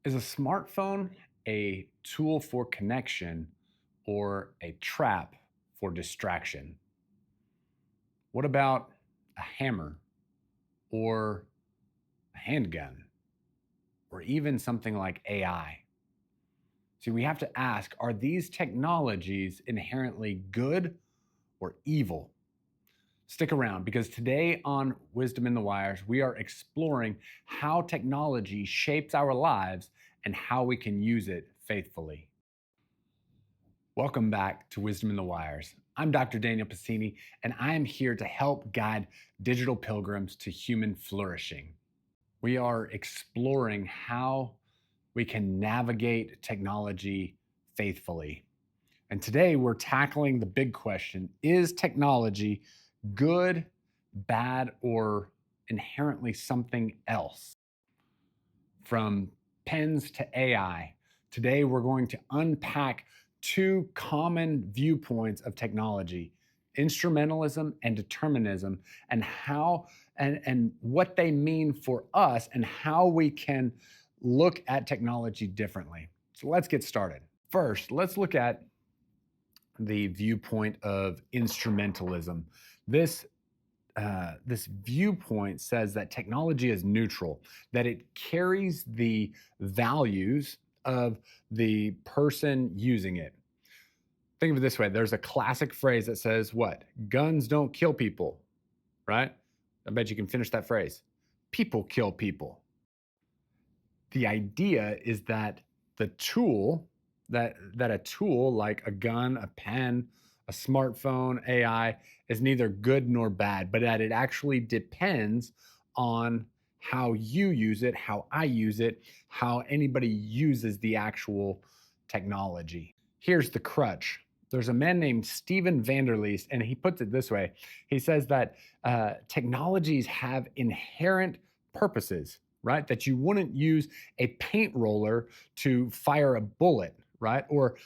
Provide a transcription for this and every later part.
Is a smartphone a tool for connection or a trap for distraction? What about a hammer or a handgun or even something like AI? See, we have to ask, are these technologies inherently good or evil? Stick around because today on Wisdom in the Wires, we are exploring how technology shapes our lives and how we can use it faithfully. Welcome back to Wisdom in the Wires. I'm Dr. Daniel Passini, and I am here to help guide digital pilgrims to human flourishing. We are exploring how we can navigate technology faithfully. And today we're tackling the big question: is technology good, bad, or inherently something else? From pens to AI, today we're going to unpack two common viewpoints of technology: instrumentalism and determinism, and how and what they mean for us and how we can look at technology differently. So let's get started. First, let's look at the viewpoint of instrumentalism. This viewpoint says that technology is neutral, that it carries the values of the person using it. Think of it this way: there's a classic phrase that says, what? Guns don't kill people, right? I bet you can finish that phrase. People kill people. The idea is that the tool that a tool like a gun, a pen, a smartphone, AI is neither good nor bad, but that it actually depends on how you use it, how I use it, how anybody uses the actual technology. Here's the crutch. There's a man named Steven Vanderleest, and he puts it this way. He says that technologies have inherent purposes, right? That you wouldn't use a paint roller to fire a bullet, right? Or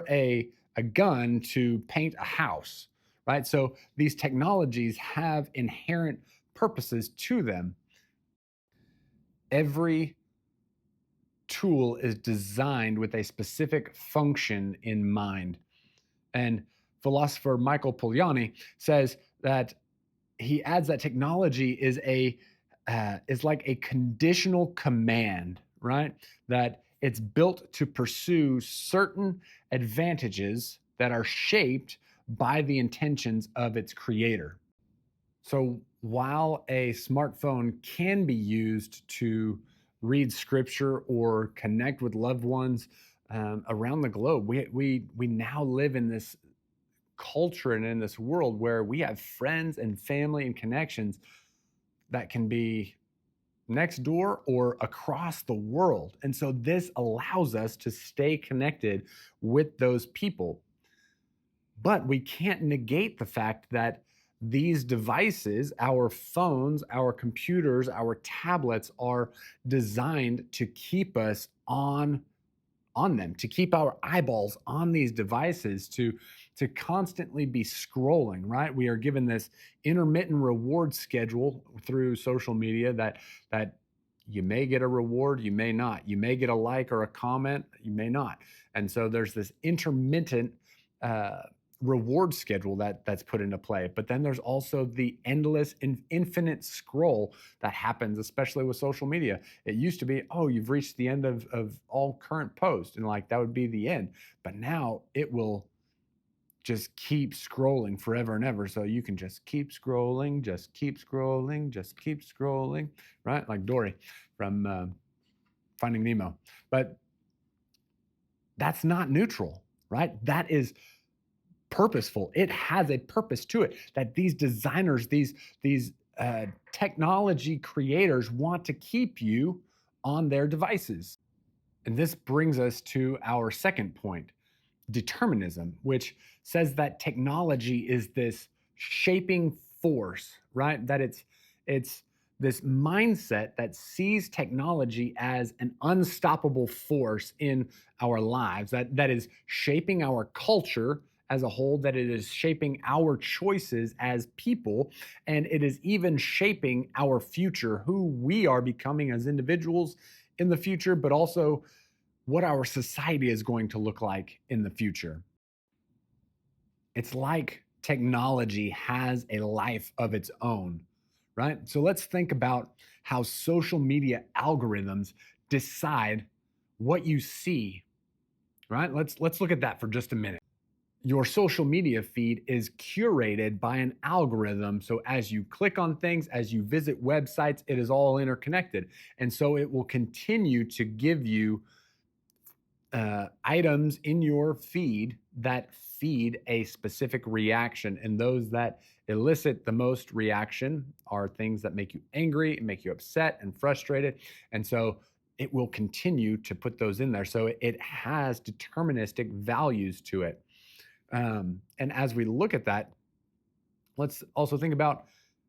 a gun to paint a house, right? So these technologies have inherent purposes to them. Every tool is designed with a specific function in mind. And philosopher Michael Polanyi says that he adds that technology is like a conditional command, right? That it's built to pursue certain advantages that are shaped by the intentions of its creator. So while a smartphone can be used to read scripture or connect with loved ones around the globe, we now live in this culture and in this world where we have friends and family and connections that can be next door or across the world. And so this allows us to stay connected with those people. But we can't negate the fact that these devices, our phones, our computers, our tablets, are designed to keep us on them, to keep our eyeballs on these devices, to constantly be scrolling, right? We are given this intermittent reward schedule through social media that you may get a reward, you may not. You may get a like or a comment, you may not. And so there's this intermittent uh, reward schedule that's put into play. But then there's also the endless and infinite scroll that happens, especially with social media. It used to be, oh, you've reached the end of all current posts, and like that would be the end. But now it will just keep scrolling forever and ever. So you can just keep scrolling, just keep scrolling, just keep scrolling, right? Like Dory from Finding Nemo. But that's not neutral, right? That is purposeful. It has a purpose to it that these designers, these technology creators want to keep you on their devices. And this brings us to our second point: determinism, which says that technology is this shaping force, right? That it's this mindset that sees technology as an unstoppable force in our lives, that is shaping our culture as a whole, that it is shaping our choices as people, and it is even shaping our future, who we are becoming as individuals in the future, but also what our society is going to look like in the future. It's like technology has a life of its own, right? So let's think about how social media algorithms decide what you see, right? Let's look at that for just a minute. Your social media feed is curated by an algorithm. So as you click on things, as you visit websites, it is all interconnected. And so it will continue to give you items in your feed that feed a specific reaction. And those that elicit the most reaction are things that make you angry and make you upset and frustrated. And so it will continue to put those in there. So it has deterministic values to it. And as we look at that, let's also think about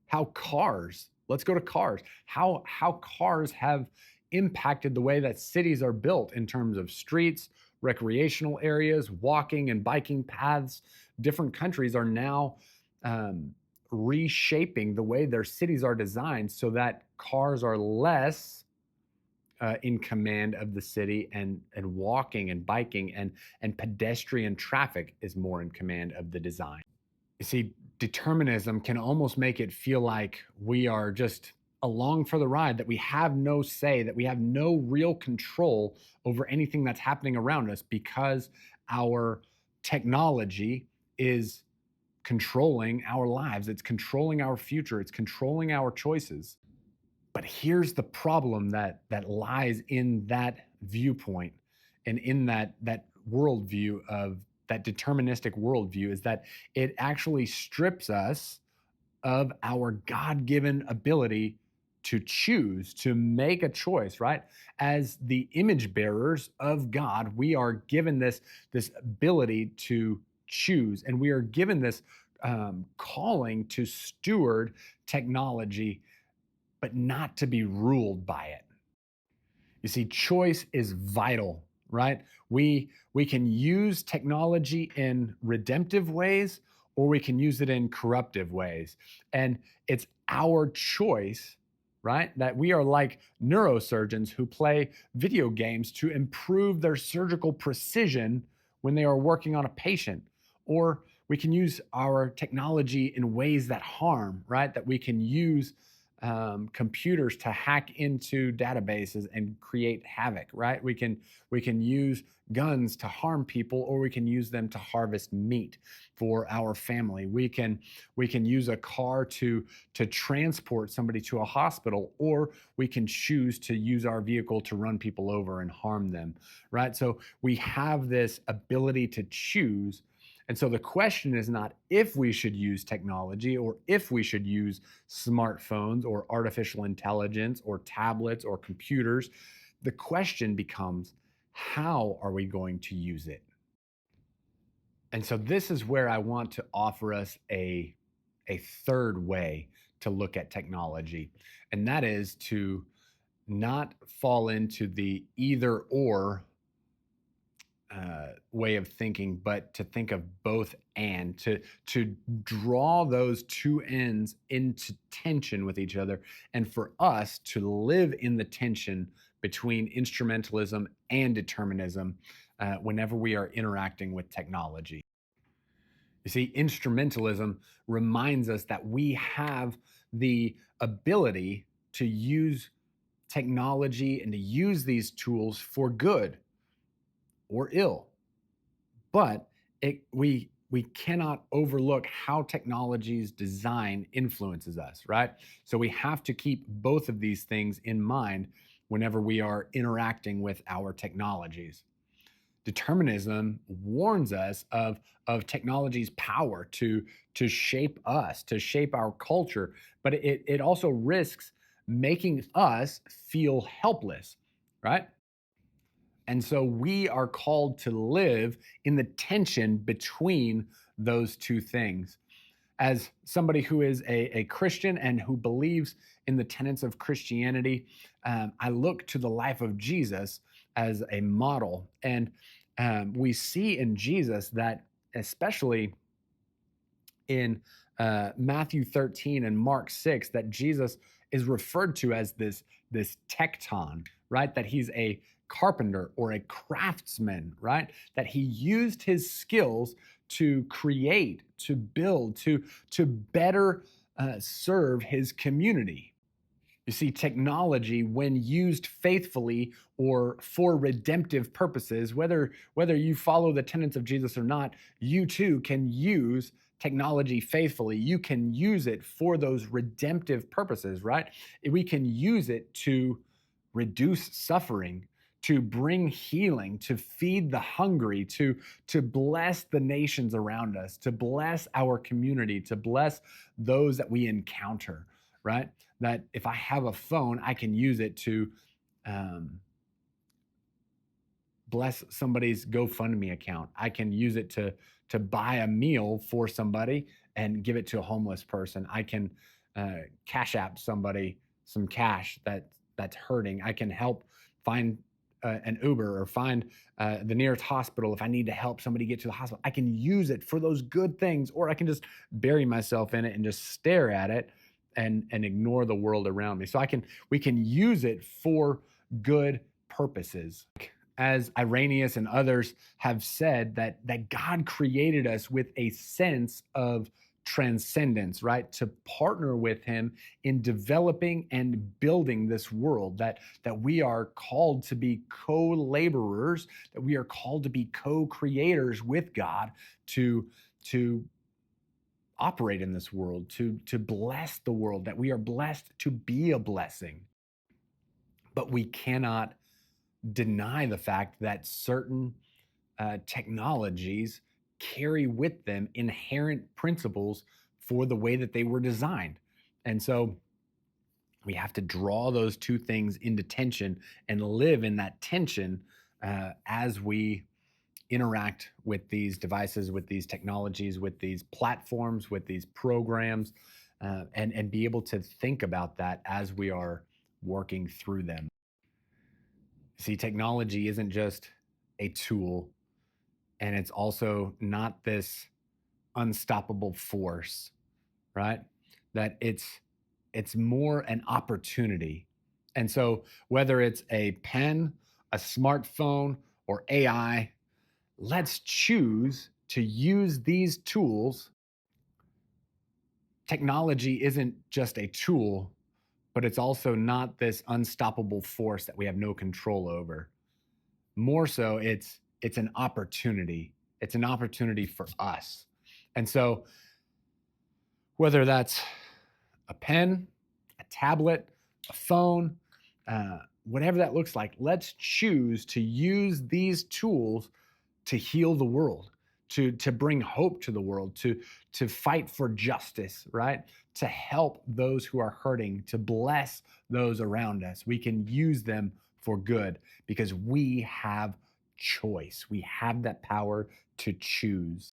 how cars, let's go to cars, how cars have impacted the way that cities are built in terms of streets, recreational areas, walking and biking paths. Different countries are now reshaping the way their cities are designed so that cars are less in command of the city, and walking and biking and pedestrian traffic is more in command of the design. You see, determinism can almost make it feel like we are just along for the ride, that we have no say, that we have no real control over anything that's happening around us because our technology is controlling our lives. It's controlling our future. It's controlling our choices. But here's the problem that lies in that viewpoint and in that worldview of that deterministic worldview is that it actually strips us of our God-given ability to choose, to make a choice, right? As the image bearers of God, we are given this ability to choose, and we are given this calling to steward technology, but not to be ruled by it. You see, choice is vital, right? We can use technology in redemptive ways, or we can use it in corruptive ways. And it's our choice, right? That we are like neurosurgeons who play video games to improve their surgical precision when they are working on a patient. Or we can use our technology in ways that harm, right? That we can use computers to hack into databases and create havoc, right? We can use guns to harm people, or we can use them to harvest meat for our family. We can use a car to transport somebody to a hospital, or we can choose to use our vehicle to run people over and harm them, right? So we have this ability to choose. And so the question is not if we should use technology, or if we should use smartphones or artificial intelligence or tablets or computers. The question becomes, how are we going to use it? And so this is where I want to offer us a third way to look at technology, and that is to not fall into the either or way of thinking, but to think of both and to draw those two ends into tension with each other, and for us to live in the tension between instrumentalism and determinism whenever we are interacting with technology. You see, instrumentalism reminds us that we have the ability to use technology and to use these tools for good or ill. But we cannot overlook how technology's design influences us, right? So we have to keep both of these things in mind whenever we are interacting with our technologies. Determinism warns us of technology's power to shape us, to shape our culture, but it also risks making us feel helpless, right? And so we are called to live in the tension between those two things. As somebody who is a Christian and who believes in the tenets of Christianity, I look to the life of Jesus as a model. And we see in Jesus that, especially in Matthew 13 and Mark 6, that Jesus is referred to as this tecton, right? That he's a carpenter or a craftsman, right? That he used his skills to create, to build, to better serve his community. You see, technology, when used faithfully or for redemptive purposes, whether you follow the tenets of Jesus or not, you too can use technology faithfully. You can use it for those redemptive purposes, right? We can use it to reduce suffering, to bring healing, to feed the hungry, to bless the nations around us, to bless our community, to bless those that we encounter, right? That if I have a phone, I can use it to um, bless somebody's GoFundMe account. I can use it to buy a meal for somebody and give it to a homeless person. I can cash app somebody some cash that's hurting. I can help find an Uber or find the nearest hospital if I need to help somebody get to the hospital. I can use it for those good things, or I can just bury myself in it and just stare at it and ignore the world around me. So we can use it for good purposes. As Irenaeus and others have said, that God created us with a sense of transcendence, right? To partner with him in developing and building this world, that we are called to be co-laborers, that we are called to be co-creators with God to operate in this world, to bless the world, that we are blessed to be a blessing. But we cannot deny the fact that certain technologies carry with them inherent principles for the way that they were designed. And so we have to draw those two things into tension and live in that tension as we interact with these devices, with these technologies, with these platforms, with these programs, and be able to think about that as we are working through them. See, technology isn't just a tool, and it's also not this unstoppable force, right? That it's more an opportunity. And so whether it's a pen, a smartphone, or AI, let's choose to use these tools. Technology isn't just a tool, but it's also not this unstoppable force that we have no control over. More so, it's an opportunity. It's an opportunity for us. And so whether that's a pen, a tablet, a phone, whatever that looks like, let's choose to use these tools to heal the world, to bring hope to the world, to fight for justice, right? To help those who are hurting, to bless those around us. We can use them for good because we have choice. We have that power to choose.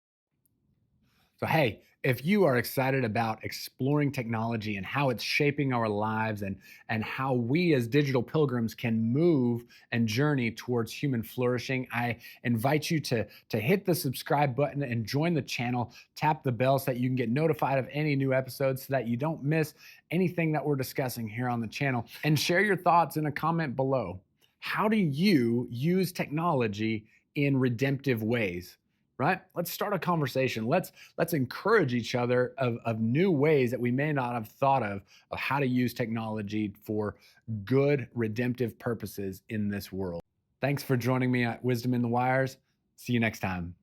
So, hey, if you are excited about exploring technology and how it's shaping our lives and how we as digital pilgrims can move and journey towards human flourishing, I invite you to hit the subscribe button and join the channel. Tap the bell so that you can get notified of any new episodes so that you don't miss anything that we're discussing here on the channel. And share your thoughts in a comment below. How do you use technology in redemptive ways? Right? Let's start a conversation. Let's encourage each other of new ways that we may not have thought of how to use technology for good redemptive purposes in this world. Thanks for joining me at Wisdom in the Wires. See you next time.